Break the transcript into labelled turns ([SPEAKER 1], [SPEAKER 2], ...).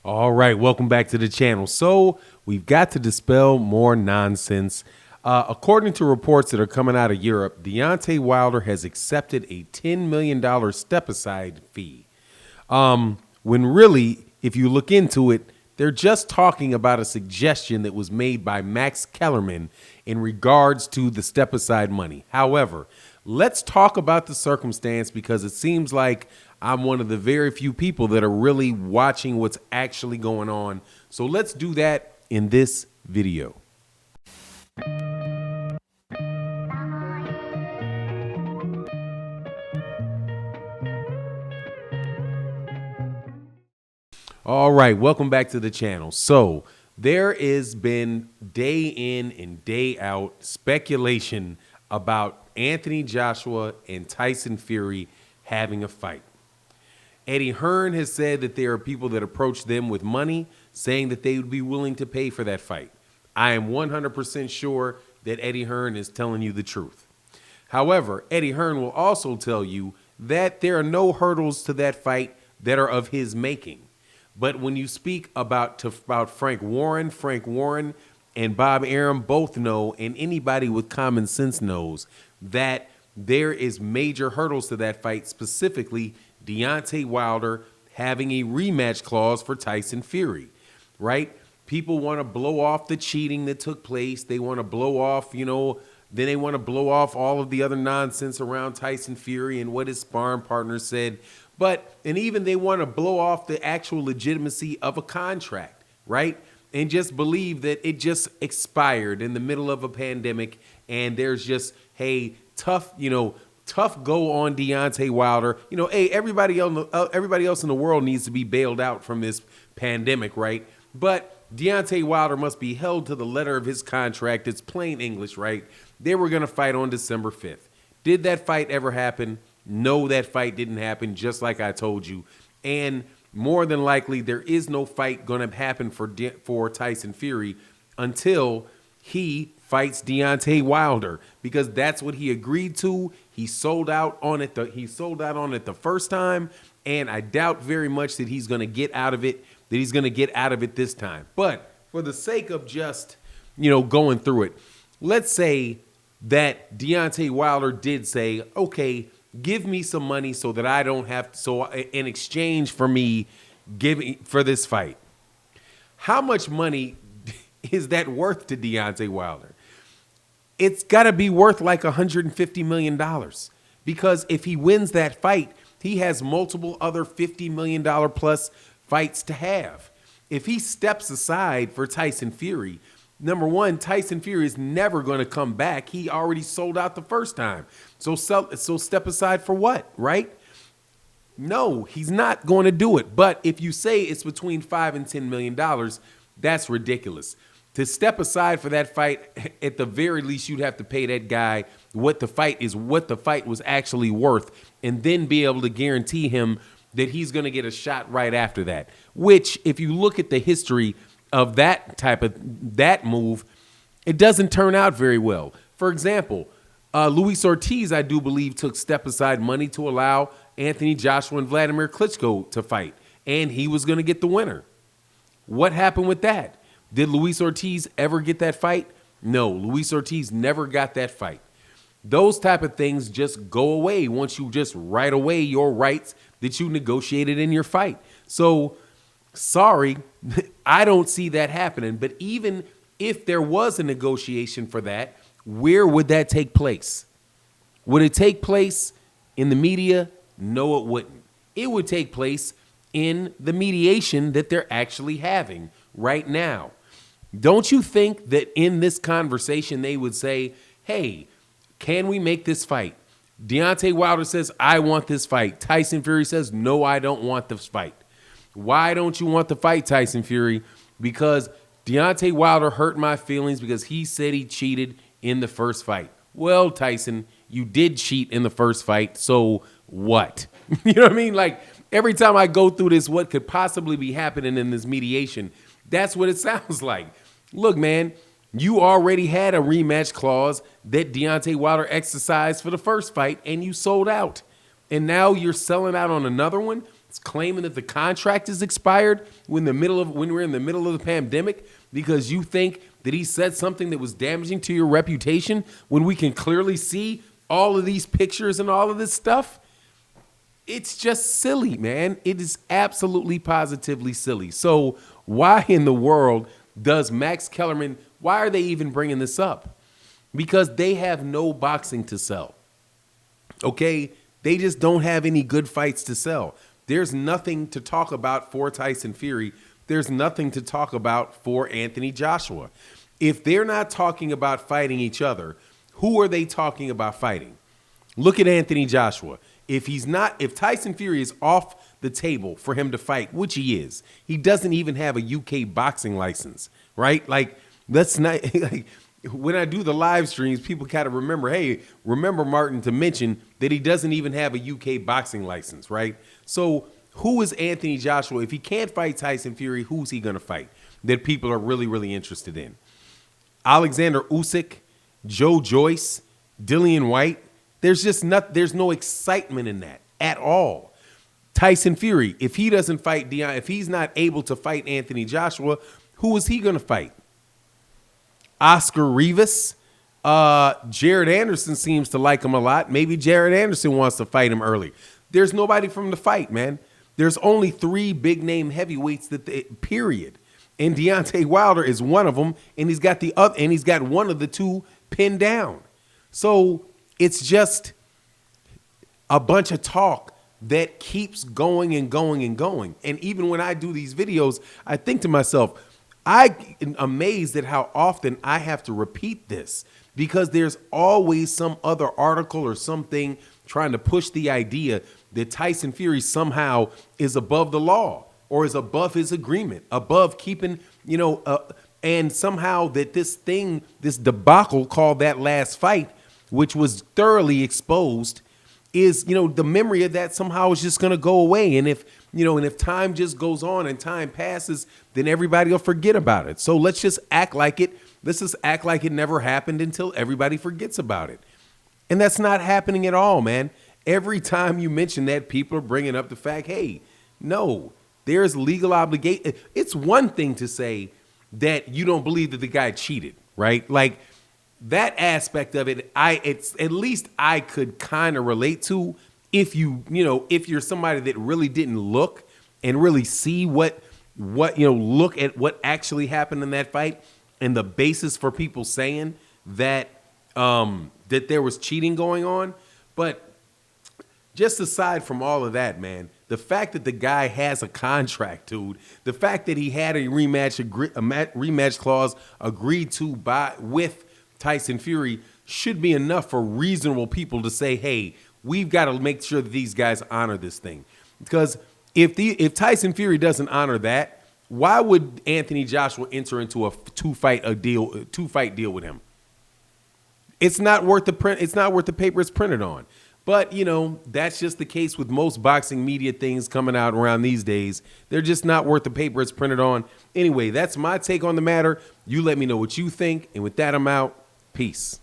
[SPEAKER 1] All right, welcome back to the channel. So we've got to dispel more nonsense. According to reports that are coming out of Europe, Deontay Wilder has accepted a $10 million step-aside fee. When really, if you look into it, they're just talking about a suggestion that was made by Max Kellerman in regards to the step-aside money. However, let's talk about the circumstance because it seems like I'm one of the very few people that are really watching what's actually going on. So let's do that in this video. All right, welcome back to the channel. So there has been day in and day out speculation about Anthony Joshua and Tyson Fury having a fight. Eddie Hearn has said that there are people that approach them with money, saying that they would be willing to pay for that fight. I am 100% sure that Eddie Hearn is telling you the truth. However, Eddie Hearn will also tell you that there are no hurdles to that fight that are of his making. But when you speak about Frank Warren and Bob Arum both know, and anybody with common sense knows, that there is major hurdles to that fight, specifically Deontay Wilder having a rematch clause for Tyson Fury, right? People want to blow off the cheating that took place. They want to blow off, then they want to blow off all of the other nonsense around Tyson Fury and what his sparring partner said. And even they want to blow off the actual legitimacy of a contract, right? And just believe that it just expired in the middle of a pandemic and there's just, hey, tough go on Deontay Wilder. Hey, everybody else in the world needs to be bailed out from this pandemic, right? But Deontay Wilder must be held to the letter of his contract. It's plain English, right? They were going to fight on December 5th. Did that fight ever happen? No, that fight didn't happen, just like I told you. And more than likely, there is no fight going to happen for Tyson Fury until he fights Deontay Wilder, because that's what he agreed to. He sold out on it. The first time, and I doubt very much that he's going to get out of it. This time. But for the sake of just going through it, let's say that Deontay Wilder did say, okay, give me some money so that I don't have to, so in exchange for me giving for this fight. How much money is that worth to Deontay Wilder? It's got to be worth like $150 million, because if he wins that fight, he has multiple other $50 million plus fights to have. If he steps aside for Tyson Fury, number one, Tyson Fury is never going to come back. He already sold out the first time. So step aside for what, right? No, he's not going to do it. But if you say it's between $5 and $10 million, that's ridiculous. To step aside for that fight, at the very least, you'd have to pay that guy what the fight was actually worth, and then be able to guarantee him that he's going to get a shot right after that. Which, if you look at the history of that move, it doesn't turn out very well. For example, Luis Ortiz, I do believe, took step-aside money to allow Anthony Joshua and Vladimir Klitschko to fight, and he was going to get the winner. What happened with that? Did Luis Ortiz ever get that fight? No, Luis Ortiz never got that fight. Those type of things just go away once you just write away your rights that you negotiated in your fight. So, sorry, I don't see that happening. But even if there was a negotiation for that, where would that take place? Would it take place in the media? No, it wouldn't. It would take place in the mediation that they're actually having right now. Don't you think that in this conversation they would say, hey, can we make this fight? Deontay Wilder says, I want this fight. Tyson Fury says, no, I don't want this fight. Why don't you want the fight, Tyson Fury? Because Deontay Wilder hurt my feelings because he said he cheated in the first fight. Well, Tyson, you did cheat in the first fight, so what? You know what I mean? Like, every time I go through this, what could possibly be happening in this mediation, that's what it sounds like. Look, man, you already had a rematch clause that Deontay Wilder exercised for the first fight, and you sold out. And now you're selling out on another one? claiming that the contract is expired when we're in the middle of the pandemic because you think that he said something that was damaging to your reputation when we can clearly see all of these pictures and all of this stuff? It's just silly, man. It is absolutely positively silly. So why in the world does Max Kellerman, why are they even bringing this up? Because they have no boxing to sell. Okay? They just don't have any good fights to sell. There's nothing to talk about for Tyson Fury. There's nothing to talk about for Anthony Joshua. If they're not talking about fighting each other, who are they talking about fighting? Look at Anthony Joshua. If Tyson Fury is off the table for him to fight, which he is, he doesn't even have a UK boxing license, right? Like, that's not like when I do the live streams, people kind of remember Martin to mention that he doesn't even have a UK boxing license, right? So who is Anthony Joshua? If he can't fight Tyson Fury, who's he going to fight that people are really, really interested in? Alexander Usyk, Joe Joyce, Dillian White. There's no excitement in that at all. Tyson Fury, if he doesn't fight if he's not able to fight Anthony Joshua, who is he going to fight? Oscar Rivas. Jared Anderson seems to like him a lot. Maybe Jared Anderson wants to fight him early. There's nobody from the fight, man. There's only 3 big name heavyweights period. And Deontay Wilder is one of them, and he's got one of the 2 pinned down. So it's just a bunch of talk that keeps going and going and going. And even when I do these videos, I think to myself, I'm amazed at how often I have to repeat this because there's always some other article or something trying to push the idea that Tyson Fury somehow is above the law or is above his agreement, above keeping, and somehow that this debacle called that last fight, which was thoroughly exposed, is, the memory of that somehow is just going to go away. And if time just goes on and time passes, then everybody will forget about it. So let's just act like it. Let's just act like it never happened until everybody forgets about it. And that's not happening at all, man. Every time you mention that, people are bringing up the fact, hey, no, there's legal obligation. It's one thing to say that you don't believe that the guy cheated, right? Like, that aspect of it, it's at least I could kind of relate to if you're somebody that really didn't look and really see look at what actually happened in that fight and the basis for people saying that that there was cheating going on. But just aside from all of that, man, the fact that the guy has a contract, dude, the fact that he had a rematch clause agreed to with Tyson Fury should be enough for reasonable people to say, hey, we've got to make sure that these guys honor this thing. Because if Tyson Fury doesn't honor that, why would Anthony Joshua enter into a two-fight deal with him? It's not worth the print. It's not worth the paper it's printed on. But, that's just the case with most boxing media things coming out around these days. They're just not worth the paper it's printed on. Anyway, that's my take on the matter. You let me know what you think. And with that, I'm out. Peace.